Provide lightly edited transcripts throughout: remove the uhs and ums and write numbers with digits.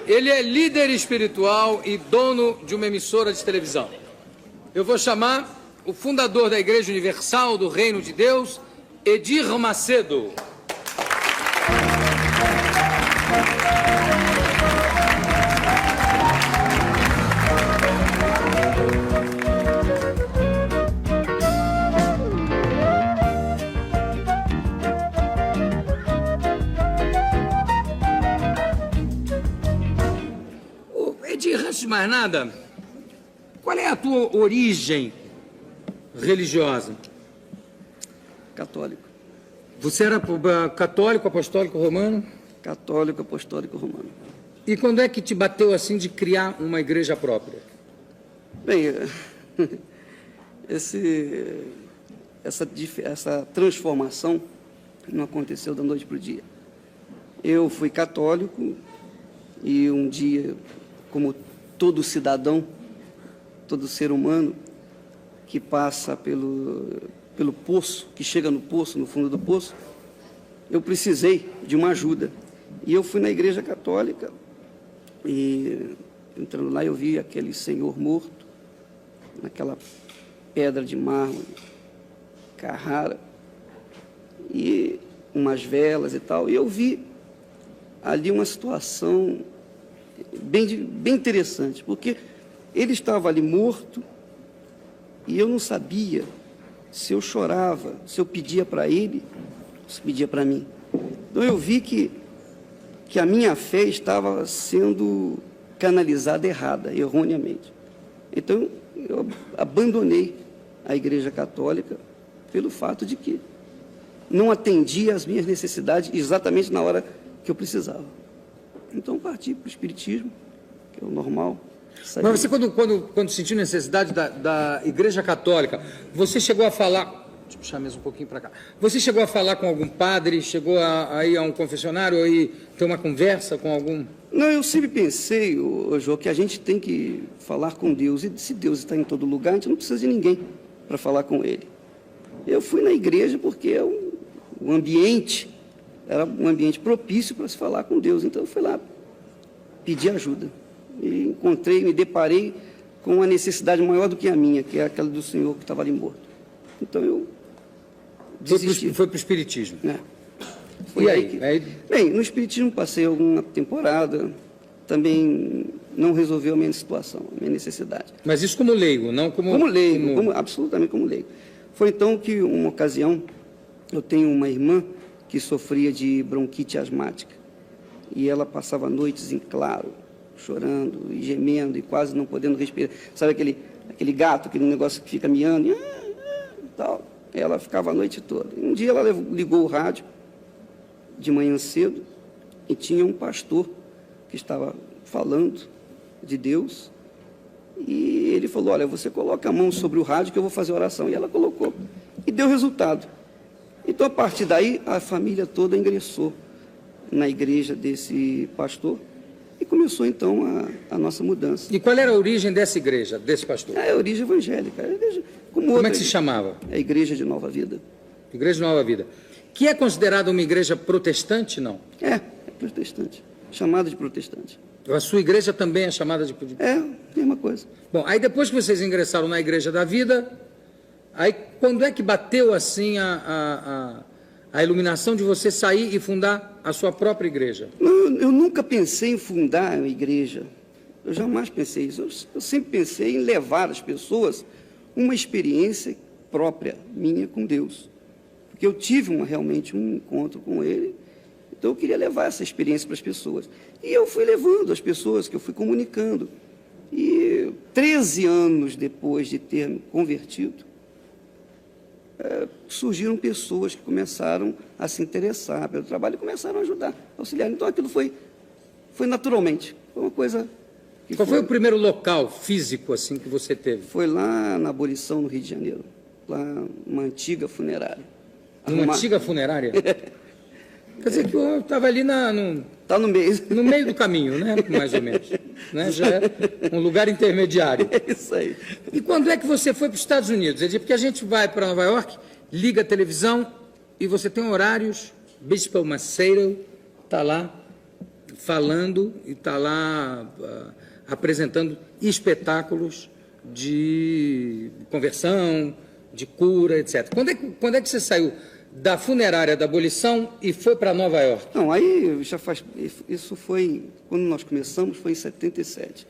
Ele é líder espiritual e dono de uma emissora de televisão. Eu vou chamar o fundador da Igreja Universal do Reino de Deus, Edir Macedo. Edir, antes de mais nada, qual é a tua origem religiosa? Católico. Você era católico, apostólico, romano? Católico, apostólico, romano. E quando é que te bateu assim de criar uma igreja própria? Bem, essa transformação não aconteceu da noite para o dia. Eu fui católico e um dia, como todo cidadão, todo ser humano que passa pelo poço, que chega no poço, no fundo do poço, eu precisei de uma ajuda. E eu fui na igreja católica e, entrando lá, eu vi aquele senhor morto, naquela pedra de mármore, Carrara, e umas velas e tal. E eu vi ali uma situação bem interessante, porque ele estava ali morto e eu não sabia se eu chorava, se eu pedia para ele, se pedia para mim. Então eu vi que a minha fé estava sendo canalizada errada, erroneamente. Então eu abandonei a Igreja Católica pelo fato de que não atendia às minhas necessidades exatamente na hora que eu precisava. Então parti para o Espiritismo, que é o normal. Mas você, quando sentiu necessidade da Igreja Católica, você chegou a falar... Deixa eu puxar mesmo um pouquinho para cá. Você chegou a falar com algum padre, chegou a ir a um confessionário, a ir ter uma conversa com algum... Não, eu sempre pensei, Jô, que a gente tem que falar com Deus. E se Deus está em todo lugar, a gente não precisa de ninguém para falar com Ele. Eu fui na igreja porque o ambiente era um ambiente propício para se falar com Deus. Então eu fui lá pedir ajuda. E encontrei, me deparei com uma necessidade maior do que a minha, que é aquela do senhor que estava ali morto. Então eu desisti. Foi para o Espiritismo. É. Foi e aí? Bem, no Espiritismo passei alguma temporada, também não resolveu a minha situação, a minha necessidade. Mas isso como leigo, não como... Como leigo, absolutamente como leigo. Foi então que, uma ocasião, eu tenho uma irmã que sofria de bronquite asmática, e ela passava noites em claro, chorando e gemendo e quase não podendo respirar. Sabe aquele gato, aquele negócio que fica miando e tal? Ela ficava a noite toda. Um dia ela ligou o rádio de manhã cedo e tinha um pastor que estava falando de Deus e ele falou: olha, você coloca a mão sobre o rádio que eu vou fazer oração. E ela colocou e deu resultado. Então, a partir daí, a família toda ingressou na igreja desse pastor e começou, então, a nossa mudança. E qual era a origem dessa igreja, desse pastor? É a origem evangélica. Como é que se chamava? É a Igreja de Nova Vida. Igreja de Nova Vida. Que é considerada uma igreja protestante, não? É protestante. Chamada de protestante. A sua igreja também é chamada de... É, mesma coisa. Bom, aí depois que vocês ingressaram na Igreja da Vida, aí quando é que bateu, assim, a iluminação de você sair e fundar a sua própria igreja? Eu nunca pensei em fundar uma igreja. Eu jamais pensei isso. Eu sempre pensei em levar as pessoas uma experiência própria, minha, com Deus. Porque eu tive realmente um encontro com Ele, então eu queria levar essa experiência para as pessoas. E eu fui levando as pessoas, que eu fui comunicando. E 13 anos depois de ter me convertido, surgiram pessoas que começaram a se interessar pelo trabalho e começaram a ajudar, a auxiliar. Então aquilo foi naturalmente, foi uma coisa... Qual foi o primeiro local físico assim que você teve? Foi lá na Abolição, no Rio de Janeiro, lá uma antiga funerária. Uma antiga funerária? Quer dizer que eu estava ali Está no meio. No meio do caminho, né? Mais ou menos. Né? Já é um lugar intermediário. É isso aí. E quando é que você foi para os Estados Unidos? Porque a gente vai para Nova York, liga a televisão e você tem horários, Bispo Macedo está lá falando e está lá apresentando espetáculos de conversão, de cura, etc. Quando é que você saiu da funerária da abolição e foi para Nova York? Não, aí já faz... Isso foi... Quando nós começamos, foi em 77.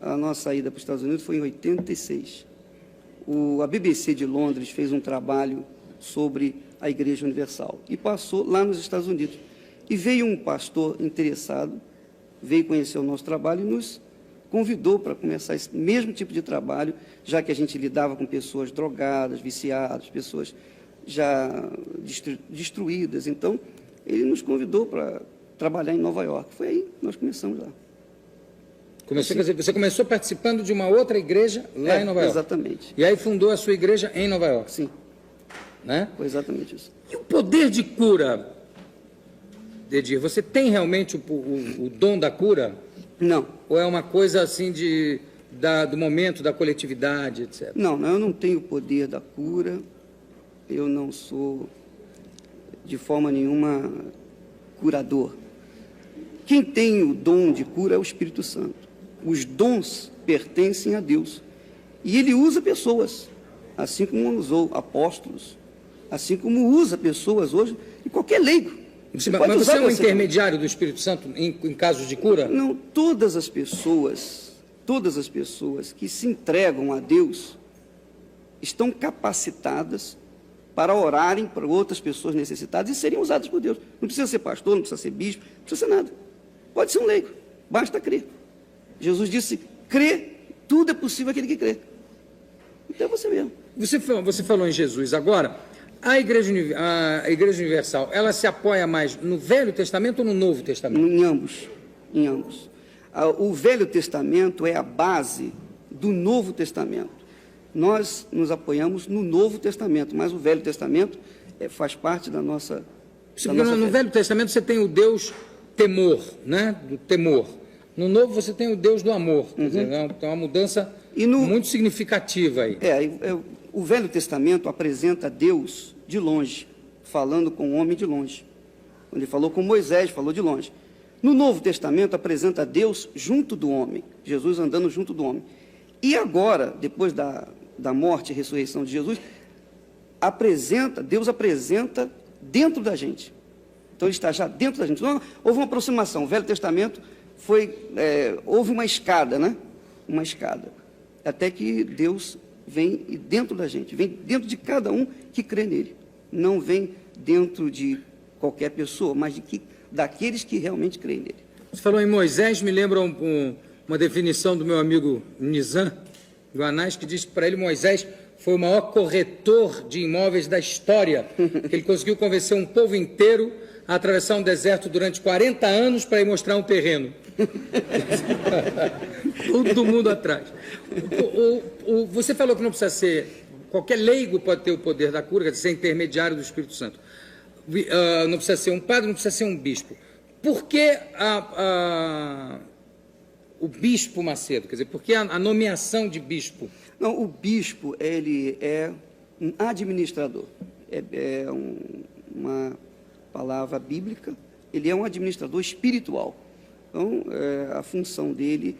A nossa saída para os Estados Unidos foi em 86. A BBC de Londres fez um trabalho sobre a Igreja Universal e passou lá nos Estados Unidos. E veio um pastor interessado, veio conhecer o nosso trabalho e nos convidou para começar esse mesmo tipo de trabalho, já que a gente lidava com pessoas drogadas, viciadas, pessoas já destruídas. Então, ele nos convidou para trabalhar em Nova York. Foi aí que nós começamos lá. Quer dizer, você começou participando de uma outra igreja lá em Nova York? Exatamente. E aí fundou a sua igreja em Nova York? Sim. Né? Foi exatamente isso. E o poder de cura, Edir, você tem realmente o dom da cura? Não. Ou é uma coisa assim do momento, da coletividade, etc? Não, eu não tenho o poder da cura, eu não sou, de forma nenhuma, curador. Quem tem o dom de cura é o Espírito Santo. Os dons pertencem a Deus. E Ele usa pessoas, assim como usou apóstolos, assim como usa pessoas hoje, e qualquer leigo. Mas você é um intermediário do Espírito Santo em casos de cura? Não, todas as pessoas que se entregam a Deus estão capacitadas para orarem para outras pessoas necessitadas e serem usadas por Deus. Não precisa ser pastor, não precisa ser bispo, não precisa ser nada. Pode ser um leigo, basta crer. Jesus disse, crê, tudo é possível àquele que crê. Então é você mesmo. Você falou em Jesus. Agora, a Igreja Universal, ela se apoia mais no Velho Testamento ou no Novo Testamento? Em ambos. Em ambos. O Velho Testamento é a base do Novo Testamento. Nós nos apoiamos no Novo Testamento, mas o Velho Testamento faz parte da nossa... No Velho Testamento você tem o Deus temor, né? Do temor. No Novo você tem o Deus do amor. Quer dizer, é uma mudança muito significativa aí. O Velho Testamento apresenta Deus de longe, falando com o homem de longe. Quando ele falou com Moisés, falou de longe. No Novo Testamento apresenta Deus junto do homem, Jesus andando junto do homem. E agora, depois da morte e ressurreição de Jesus, Deus apresenta dentro da gente. Então, ele está já dentro da gente. Então, houve uma aproximação. O Velho Testamento houve uma escada, né? Uma escada. Até que Deus vem dentro da gente, vem dentro de cada um que crê nele. Não vem dentro de qualquer pessoa, mas daqueles que realmente creem nele. Você falou em Moisés, me lembra uma definição do meu amigo Nizam Guanais, que diz que para ele Moisés foi o maior corretor de imóveis da história, que ele conseguiu convencer um povo inteiro a atravessar um deserto durante 40 anos para ir mostrar um terreno. Todo mundo atrás. Você falou que não precisa ser... Qualquer leigo pode ter o poder da cura, quer dizer, ser intermediário do Espírito Santo. Não precisa ser um padre, não precisa ser um bispo. Por que o bispo Macedo? Quer dizer, por que a nomeação de bispo? Não, o bispo, ele é um administrador. Uma palavra bíblica, ele é um administrador espiritual. Então, a função dele,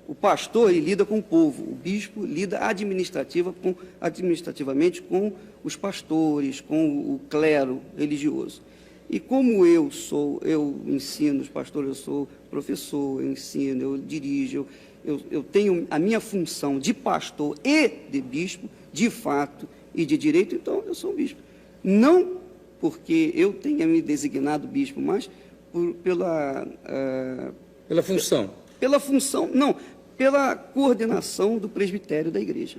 o pastor, ele lida com o povo, o bispo lida administrativamente com os pastores, com o clero religioso. E como eu ensino os pastores, eu sou professor, eu ensino, eu dirijo, eu tenho a minha função de pastor e de bispo, de fato e de direito, então eu sou um bispo. Não porque eu tenha me designado bispo, mas pela função. Pela função, não, pela coordenação do presbitério da igreja.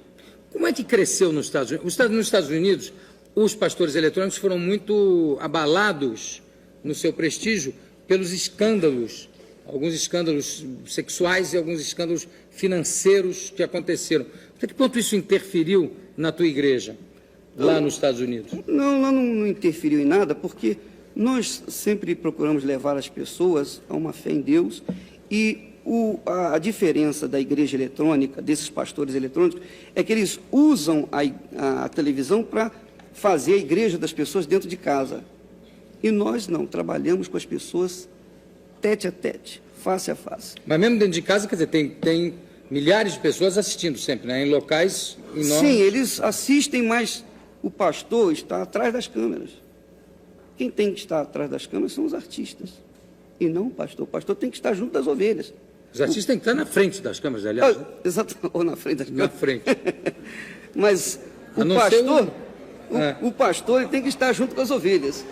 Como é que cresceu nos Estados Unidos? Nos Estados Unidos, os pastores eletrônicos foram muito abalados no seu prestígio pelos escândalos, alguns escândalos sexuais e alguns escândalos financeiros que aconteceram. Até que ponto isso interferiu na tua igreja, lá nos Estados Unidos? Não interferiu em nada, porque nós sempre procuramos levar as pessoas a uma fé em Deus e a diferença da igreja eletrônica, desses pastores eletrônicos, é que eles usam a televisão para fazer a igreja das pessoas dentro de casa. E nós não, trabalhamos com as pessoas tete a tete, face a face. Mas mesmo dentro de casa, quer dizer, tem milhares de pessoas assistindo sempre, né? Em locais enormes. Sim, eles assistem, mas o pastor está atrás das câmeras. Quem tem que estar atrás das câmeras são os artistas, e não o pastor. O pastor tem que estar junto das ovelhas. Os artistas têm que estar na frente das câmeras, aliás. Né? Exato, ou na frente das câmeras. Na frente. Mas o pastor ele tem que estar junto com as ovelhas.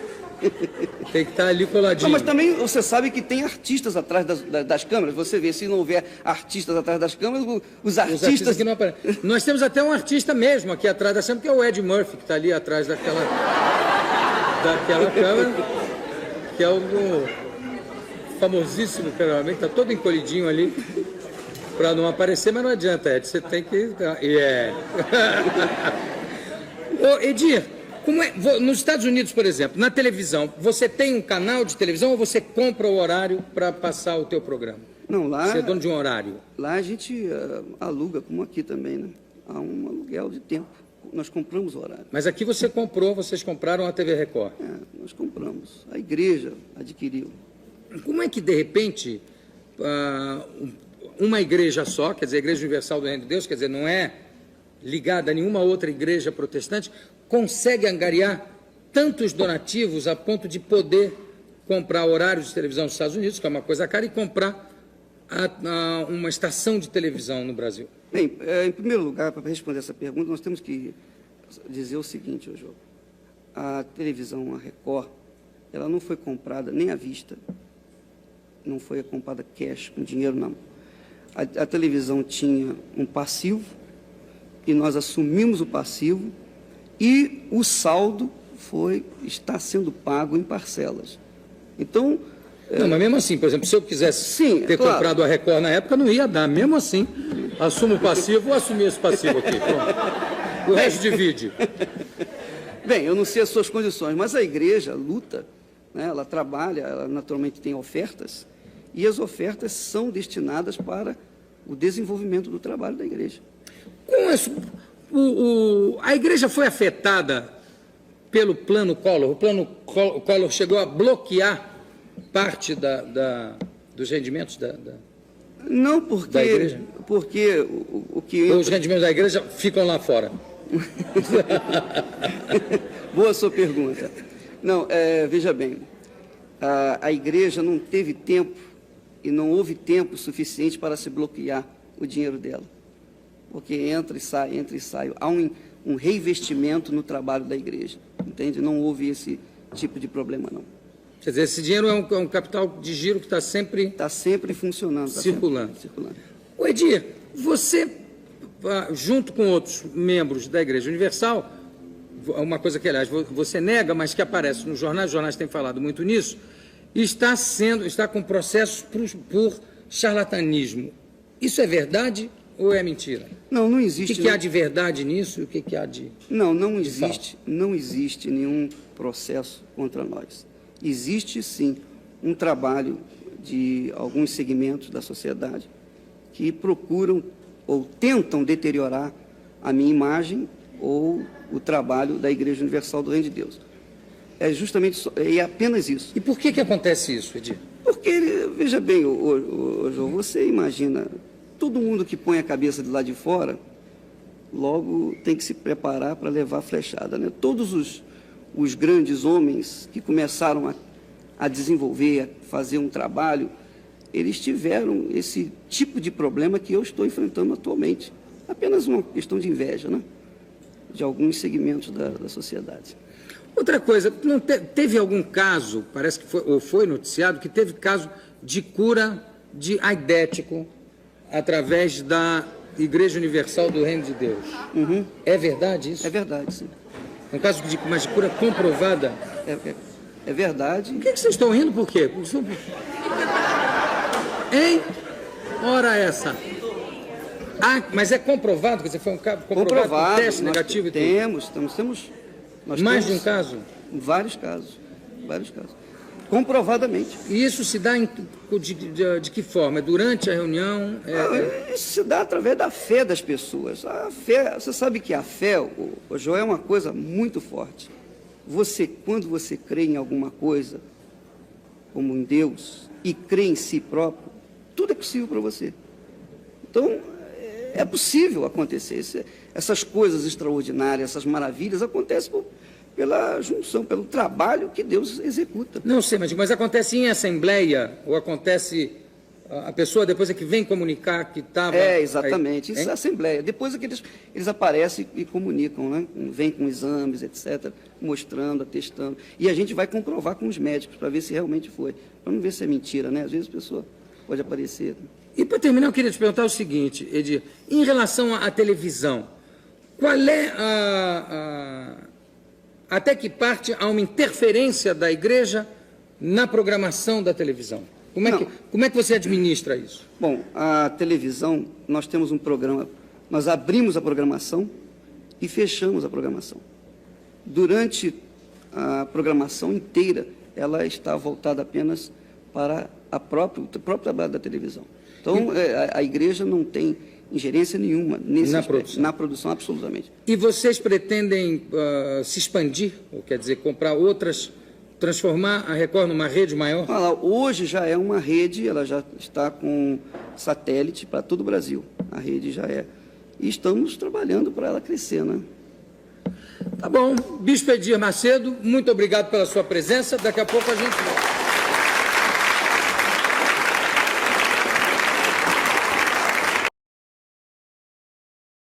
Tem que estar ali coladinho. Não, mas também você sabe que tem artistas atrás das câmeras. Você vê, se não houver artistas atrás das câmeras, os artistas que não aparecem. Nós temos até um artista mesmo aqui atrás da câmera, que é o Ed Murphy, que está ali atrás daquela câmera, que é o famosíssimo cameraman, que está todo encolhidinho ali, para não aparecer, mas não adianta, Ed, você tem que... Ô, Edir, como é, nos Estados Unidos, por exemplo, na televisão, você tem um canal de televisão ou você compra o horário para passar o teu programa? Não, lá... Você é dono de um horário? Lá a gente aluga, como aqui também, né? Há um aluguel de tempo. Nós compramos o horário. Mas aqui vocês compraram a TV Record. Nós compramos. A igreja adquiriu. Como é que, de repente, uma igreja só, quer dizer, a Igreja Universal do Reino de Deus, quer dizer, não é ligada a nenhuma outra igreja protestante, consegue angariar tantos donativos a ponto de poder comprar horários de televisão nos Estados Unidos, que é uma coisa cara, e comprar uma estação de televisão no Brasil? Bem, em primeiro lugar, para responder essa pergunta, nós temos que dizer o seguinte, João. A televisão, a Record, ela não foi comprada nem à vista, não foi comprada cash, com dinheiro na mão. A televisão tinha um passivo, e nós assumimos o passivo, e o saldo está sendo pago em parcelas. Então... Não, mas mesmo assim, por exemplo, se eu quisesse ter comprado a Record na época, não ia dar. Mesmo assim, assumo o passivo, vou assumir esse passivo aqui. Pronto. O resto divide. Bem, eu não sei as suas condições, mas a igreja luta, né, ela trabalha, ela naturalmente tem ofertas, e as ofertas são destinadas para o desenvolvimento do trabalho da igreja. Com isso, a igreja foi afetada pelo Plano Collor? O Plano Collor chegou a bloquear parte dos rendimentos Não, porque, da igreja? Porque o que... Os rendimentos da igreja ficam lá fora. Boa sua pergunta. Não, veja bem, a igreja não teve tempo e não houve tempo suficiente para se bloquear o dinheiro dela. Porque entra e sai. Há um reinvestimento no trabalho da igreja, entende? Não houve esse tipo de problema, não. Quer dizer, esse dinheiro é um capital de giro que está sempre... Está sempre funcionando. Circulando. Circulando. Ô, Edir, você, junto com outros membros da Igreja Universal, uma coisa que, aliás, você nega, mas que aparece nos jornais, os jornais têm falado muito nisso, está com processos por charlatanismo. Isso é verdade ou é mentira? Não existe. O que há de verdade nisso e o que há de... Não existe. Não existe nenhum processo contra nós. Existe, sim, um trabalho de alguns segmentos da sociedade que procuram ou tentam deteriorar a minha imagem ou o trabalho da Igreja Universal do Reino de Deus. É justamente é apenas isso. E por que acontece isso, Edir? Porque, veja bem, João, você imagina, todo mundo que põe a cabeça de lá de fora, logo tem que se preparar para levar a flechada, né? Todos os grandes homens que começaram a desenvolver, a fazer um trabalho, eles tiveram esse tipo de problema que eu estou enfrentando atualmente. Apenas uma questão de inveja, né? De alguns segmentos da sociedade. Outra coisa, não teve algum caso, parece que foi noticiado, que teve caso de cura de aidético através da Igreja Universal do Reino de Deus. Uhum. É verdade isso? É verdade, sim. Um caso de cura comprovada? É verdade. Por que vocês estão rindo? Por quê? Hein? Ora essa. Mas é comprovado? Quer dizer, foi um caso comprovado, um teste negativo e tudo? Temos mais de um caso? Vários casos. Comprovadamente. E isso se dá de que forma? Durante a reunião? Isso se dá através da fé das pessoas. A fé, você sabe que a fé, o João, é uma coisa muito forte. Quando você crê em alguma coisa, como em Deus, e crê em si próprio, tudo é possível para você. Então, é possível acontecer. Essas coisas extraordinárias, essas maravilhas acontecem pela junção, pelo trabalho que Deus executa. Não sei, mas acontece em assembleia ou acontece a pessoa depois é que vem comunicar que estava... Exatamente. Isso é assembleia. Depois é que eles aparecem e comunicam, né? Vêm com exames, etc., mostrando, atestando. E a gente vai comprovar com os médicos para ver se realmente foi. Para não ver se é mentira, né? Às vezes a pessoa pode aparecer. E para terminar, eu queria te perguntar o seguinte, Edir, em relação à televisão, qual é até que parte há uma interferência da igreja na programação da televisão? Como é que você administra isso? Bom, a televisão, nós temos um programa, nós abrimos a programação e fechamos a programação. Durante a programação inteira, ela está voltada apenas para o próprio trabalho da televisão. Então, a igreja não tem ingerência nenhuma nesse aspecto, na produção, absolutamente. E vocês pretendem se expandir, ou quer dizer, comprar outras, transformar a Record numa rede maior? Hoje já é uma rede, ela já está com satélite para todo o Brasil. A rede já é. E estamos trabalhando para ela crescer, né? Tá bom. Bispo Edir Macedo, muito obrigado pela sua presença. Daqui a pouco a gente volta.